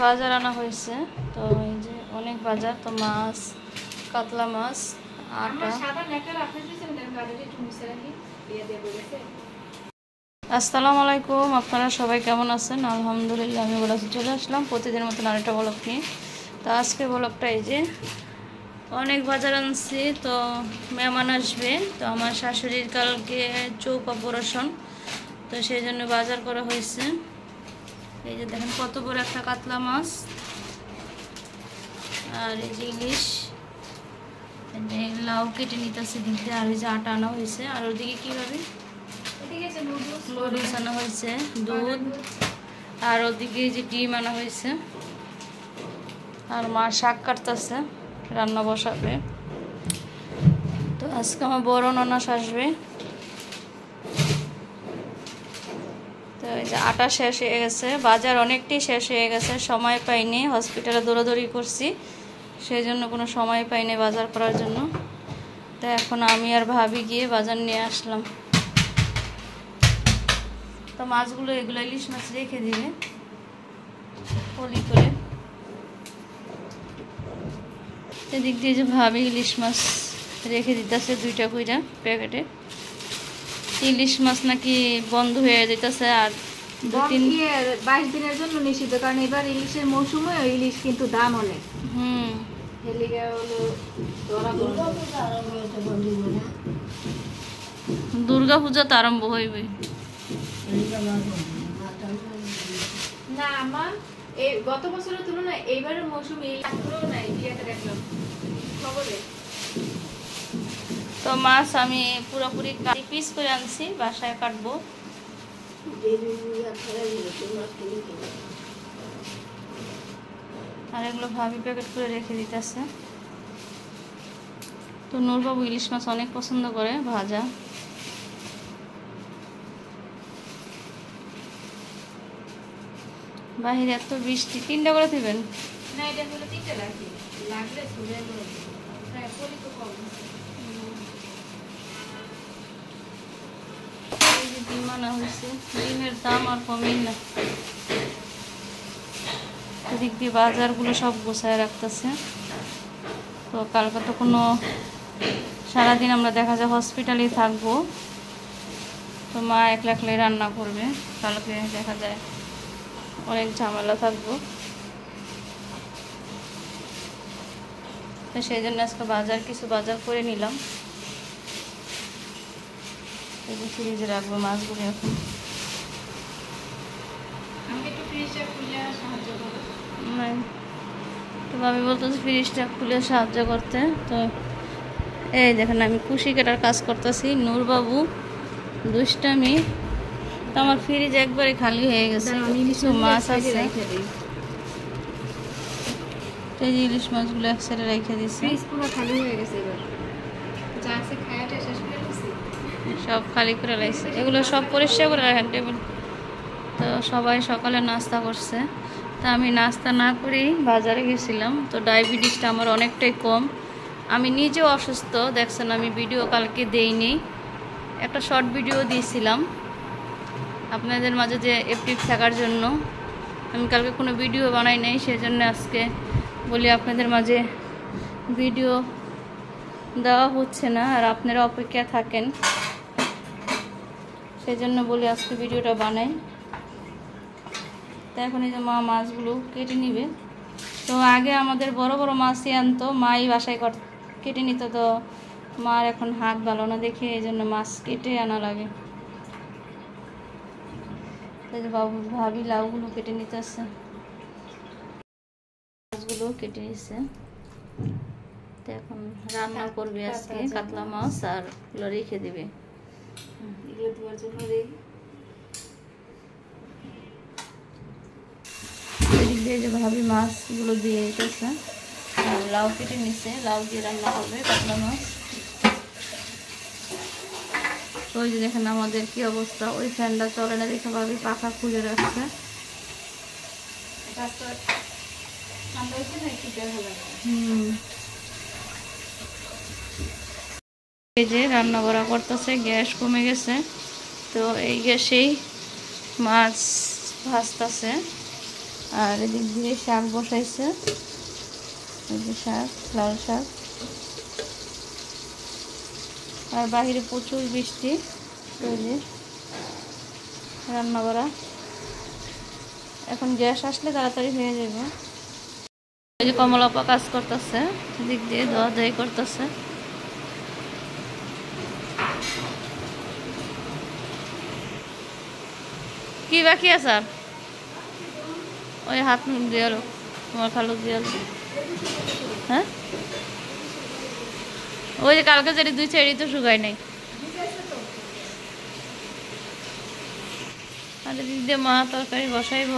বাজার আনা হয়েছে। তো এই যে অনেক বাজার, তো মাছ, কাতলা মাছ, আটা। আসসালামু আলাইকুম, আপনারা সবাই কেমন আছেন? আলহামদুলিল্লাহ আমি ভালো আছি। চলে আসলাম প্রতিদিনের মতন আরেকটা ব্লগ নিয়ে। তো আজকে ব্লগটা এই যে অনেক বাজার আনছি, তো মেহমান আসবে। তো আমার শাশুড়ির কালকে চৌক অপারেশন, তো সেই জন্য বাজার করা হয়েছে। এই যে দেখেন কত বড় একটা কাতলা মাছ, আর এই যে ইলিশ, লাউ কেটে নিতেছে দিক দিয়ে, আর এই যে আটা আনা হয়েছে। আর ওদিকে কীভাবে নুডলস আনা হয়েছে, দুধ, আর ওদিকে এই যে ডিম আনা হয়েছে। আর মা শাক কাটতেছে, রান্না বসাবে। তো আজকে আমার বড় ননাস আসবে। তো এই যে আটা শেষ হয়ে গেছে, বাজার অনেকটাই শেষ হয়ে গেছে, সময় পাইনি, হসপিটালে দৌড়াদৌড়ি করছি, সেই জন্য কোনো সময় পাইনি বাজার করার জন্য। তো এখন আমি আর ভাবি গিয়ে বাজার নিয়ে আসলাম। তো মাছগুলো এগুলো ইলিশ মাছ রেখে দিবে পলি করে। এদিক দিয়ে যে ভাবি ইলিশ মাছ রেখে দিতেছে দুইটা কইরা প্যাকেটে। ইলিশ মাছ নাকি বন্ধ হয়ে যেতেছে, আর 22 দিনের জন্য নিষিদ্ধ, কারণ এবার ইলিশের মৌসুমে ইলিশ কিন্তু দাম অনেক। দুর্গা পূজা তো আরম্ভ হইবে না আমার গত বছরের তুলনায় এইবারের মৌসুমে নাই, দেখলাম খবরে। তো মাছ আমি পুরোপুরি পিস করে আনছি, বাসায় কাটবো। আর এগুলো ভাবি প্যাকেট করে রেখে দিতেছে। তো নূরবাবু ইলিশ মাছ অনেক পছন্দ করে ভাজা। বাহিরে এত বৃষ্টি, 3টা করে দিবেন না? এটা হলো 3টা লাগবে, লাগলে ছুড়ে দেবো। হ্যাঁ, পলি তো কম। ডিম আনা হয়েছে, ডিমের দাম আর কমেই না। এদিক দিয়ে বাজারগুলো সব গোছায় রাখতেছে। তো কালকে তো কোনো সারাদিন আমরা দেখা যায় হসপিটালেই থাকবো, তো মা একলা একলাই রান্না করবে। কালকে দেখা যায় অনেক ঝামেলা থাকবো, তো সেই জন্য আজকে কিছু বাজার করে নিলাম। ফ্রিজে রাখবো মাছগুলো এখন। তো আমি বলতেছি ফ্রিজটা খুলে সাহায্য করতে। তো এই দেখেন আমি কুশি কাটার কাজ করতেছি, নূরবাবু দুষ্টামি। তো আমার ফ্রিজ একবারে খালি হয়ে গেছে, কিছু মাছ আছে। এই যে ইলিশ মাছগুলো এক সাইডে রেখে দিচ্ছি, পুরো খালি হয়ে গেছে। সব খালি করে লাগছে, এগুলো সব পরিষ্কার করে রাখেন টেবিল। তো সবাই সকালে নাস্তা করছে, তা আমি নাস্তা না করেই বাজারে গেছিলাম। তো ডায়াবেটিসটা আমার অনেকটাই কম, আমি নিজেও অসুস্থ, দেখছেন আমি ভিডিও কালকে দেইনি, একটা শর্ট ভিডিও দিয়েছিলাম আপনাদের মাঝে যে অ্যাক্টিভ থাকার জন্য। আমি কালকে কোনো ভিডিও বানাই নাই, সেজন্য আজকে বলি আপনাদের মাঝে ভিডিও দেওয়া হচ্ছে না, আর আপনারা অপেক্ষা থাকেন, সেই জন্য বলি আজকে ভিডিওটা বানাই। তো এখন এই যে মা মাছগুলো কেটে নিবে। তো আগে আমাদের বড় বড় মাছই আনতো, মাই বাসায় কেটে নিত। তো মার এখন হাত ভালো না দেখে এই জন্য মাছ কেটে আনা লাগে। ভাবি লাউগুলো কেটে নিতে আসছে, মাছগুলো কেটে নিচ্ছে। তো এখন রান্না করবে আজকে কাতলা মাছ, আর এগুলো রেখে দেবে। এগুলো ধোয়ার জন্য রেখে যে ভাবি মাছগুলো দিয়ে দিতেছে, আর লাউ কেটে নিচ্ছে, লাউ দিয়ে রান্না হবে কাতলা মাছ। ওই যে দেখেন আমাদের কি অবস্থা, ওই ফ্যানটা চলে না দেখে ভাবি পাখা খুলে রাখছে। এই যে রান্না করা করতেছে, গ্যাস কমে গেছে, তো এই গ্যাসেই মাছ ভাজতেছে। আর এদিক দিয়ে শাক বসাইছে, এই যে শাক, লাল শাক। আর বাহিরে প্রচুর বৃষ্টি, এই যে রান্না করা। এখন গ্যাস আসলে তাড়াতাড়ি হয়ে যাবে। এই যে কমলা আপা কাজ করতেছে, দিক দিয়ে ধোয়া ধোয়াই করতেছে। কি বাকি আছে আর? ওই হাত মুখ দিয়ে আলো, তোমার খালুক দিয়ে আলো। হ্যাঁ, ওই যে কালকে যেটি 2 সাইডই তো শুকায় নাই। আর দিক দিয়ে মা তরকারি বসাইব।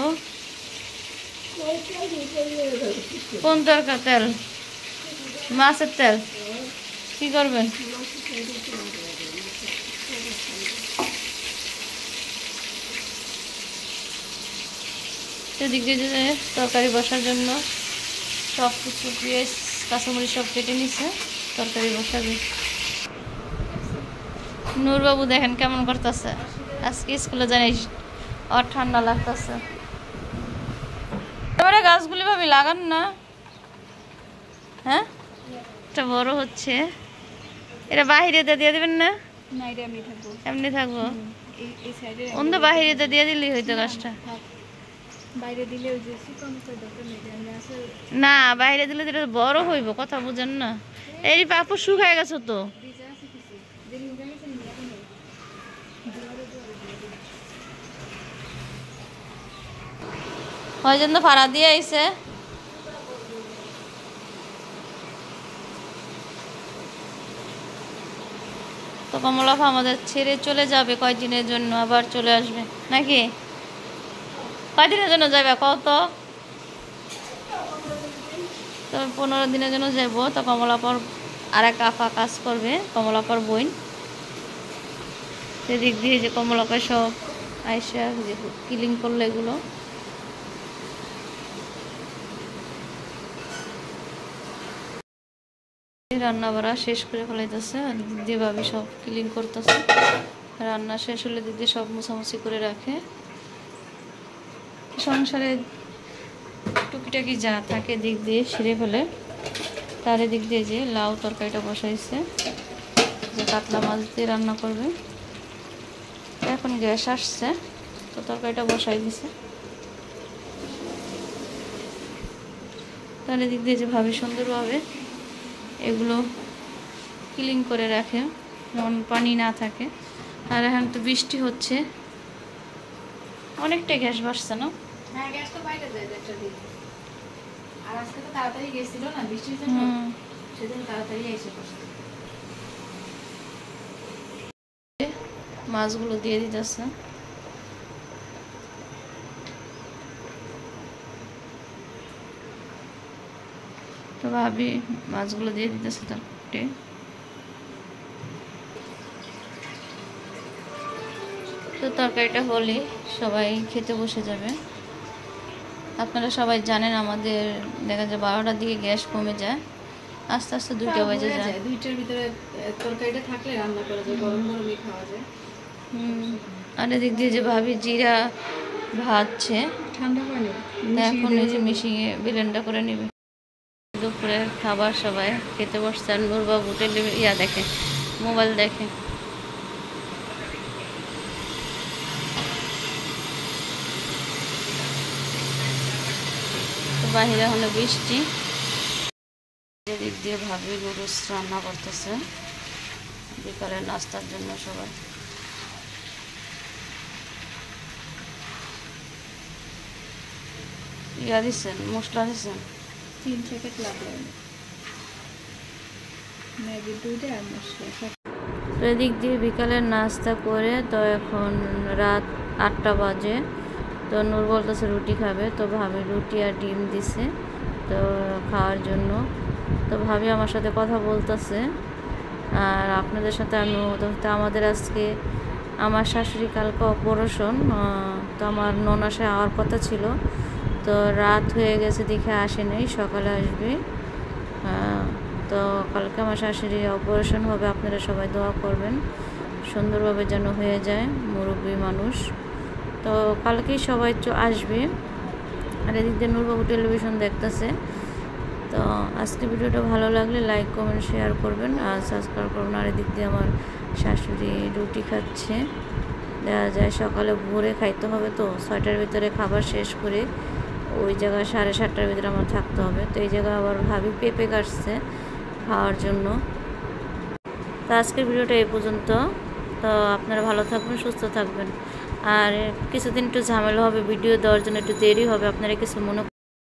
কোন তরকারি? তেল, মাছের তেল। কি করবেন? সেদিক দিয়ে যে তরকারি বসার জন্য সব কিছু পেঁয়াজ কাঁচামরিচ সব কেটে নিছে, তরকারি বসাবে। নূরবাবু দেখেন কেমন করতেছে, আজকে স্কুলে জানিস আর ঠান্ডা লাগতেছে। এবারে গাছগুলি ভাবি লাগান না? হ্যাঁ, এটা বড় হচ্ছে, এটা বাহিরে দিয়ে দিবেন না? এমনি থাকবো, অন্য বাহিরে দিয়ে দিলেই হইতো গাছটা। না, বাইরে দিলে যেটা বড় হইব, কথা বুঝেন না? এই পাপড় শুকায় গেছে তো। হয় জন্য ভাড়া দিয়ে আইছে। তো কমলাফা আমাদের ছেড়ে চলে যাবে কয়দিনের জন্য, আবার চলে আসবে নাকি? কয়দিনের জন্য যাবে কত? তো 15 দিনের জন্য যাবো। তো কমলাপার আর এক আফা কাজ করবে, কমলাপার বোন। সেদিক দিয়ে যে কমলাপায় সব আইসা যে ক্লিন করলো এগুলো। রান্না বাড়া শেষ করে ফেলাইতেছে, আর দিক দিয়ে ভাবি সব ক্লিন করতেছে। রান্না শেষ হলে দিক দিয়ে সব মোছামুছি করে রাখে। সংসারে টুকিটাকি যা থাকে দিক দিয়ে সেরে ফেলে। তার দিক দিয়ে যে লাউ তরকারিটা বসাইছে, যে কাতলা মাছ দিয়ে রান্না করবে। এখন গ্যাস আসছে, তো তরকারিটা বসাই দিছে। তার দিক দিয়ে যে ভাবি সুন্দরভাবে এগুলো ক্লিন করে রাখে, যেমন পানি না থাকে। আর এখন তো বৃষ্টি হচ্ছে, অনেকটা গ্যাস বাড়ছে না? হ্যাঁ, গ্যাস তো বাইরে যায় একটা দিন। আর আজকে তো তাড়াতাড়ি গেছিল না বৃষ্টির জন্য, সেজন্য তাড়াতাড়ি এসে পড়ছে। মাছগুলো দিয়ে দিতেছে। তো ভাবি মাছগুলো দিয়ে দিতেছে তারপরে। তো তরকারিটা হলে সবাই খেতে বসে যাবে। আপনারা সবাই জানেন আমাদের দেখা যায় 12টার দিকে গ্যাস কমে যায়, আস্তে আস্তে 2টা বাজে যায়। 2টার ভিতরে তরকারিটা থাকলে রান্না করা যায়, গরম গরমই খাওয়া যায়। আর এদিক দিয়ে যে ভাবি জিরা ভাজছে, ঠান্ডা হয়নি, এখন এই যে মিশিয়ে ব্লেন্ডার করে নেবে। দুপুরে খাবার সবাই খেতে বসছে। আর নূরবাবু দেখে, মোবাইল দেখে। তো বাহিরে এখন বৃষ্টি। এদিক দিয়ে ভাবি নুডলস রান্না করতেছে বিকালের নাস্তার জন্য সবাই। ইয়া দিচ্ছেন, মশলা দিচ্ছেন 3 প্যাকেট লাগবে, ম্যাগি 2টা আর মশলা। তো এদিক দিয়ে বিকালের নাস্তা করে তো এখন রাত 8টা বাজে। তো নূর বলতেছে রুটি খাবে, তো ভাবি রুটি আর ডিম দিছে তো খাওয়ার জন্য। তো ভাবি আমার সাথে কথা বলতেছে, আর আপনাদের সাথে আমি তো আমাদের আজকে আমার শাশুড়ি কালকে অপারেশন, তো আমার ননাসে আওয়ার কথা ছিল, তো রাত হয়ে গেছে দেখে আসে নাই, সকালে আসবে। তো কালকে আমার শাশুড়ি অপারেশন হবে, আপনারা সবাই দোয়া করবেন সুন্দরভাবে যেন হয়ে যায়, মুরব্বী মানুষ। তো কালকেই সবাই আসবে। আর এদিক দিয়ে নূরবাবু টেলিভিশন দেখতেছে। তো আজকে ভিডিওটা ভালো লাগলে লাইক কমেন্ট শেয়ার করবেন আর সাবস্ক্রাইব করবেন। আর এদিক দিয়ে আমার শাশুড়ি রুটি খাচ্ছে। দেখা যায় সকালে ভোরে খাইতে হবে, তো 6টার ভিতরে খাবার শেষ করে ওই জায়গায় 7:30টার ভিতরে আমার থাকতে হবে। তো এই জায়গায় আবার ভাবি পেঁপে কাটছে খাওয়ার জন্য। তো আজকের ভিডিওটা এই পর্যন্ত। তো আপনারা ভালো থাকবেন, সুস্থ থাকবেন। আর কিছুদিন একটু ঝামেলা হবে, ভিডিও দেওয়ার জন্য একটু দেরি হবে, আপনারা কিছু মনে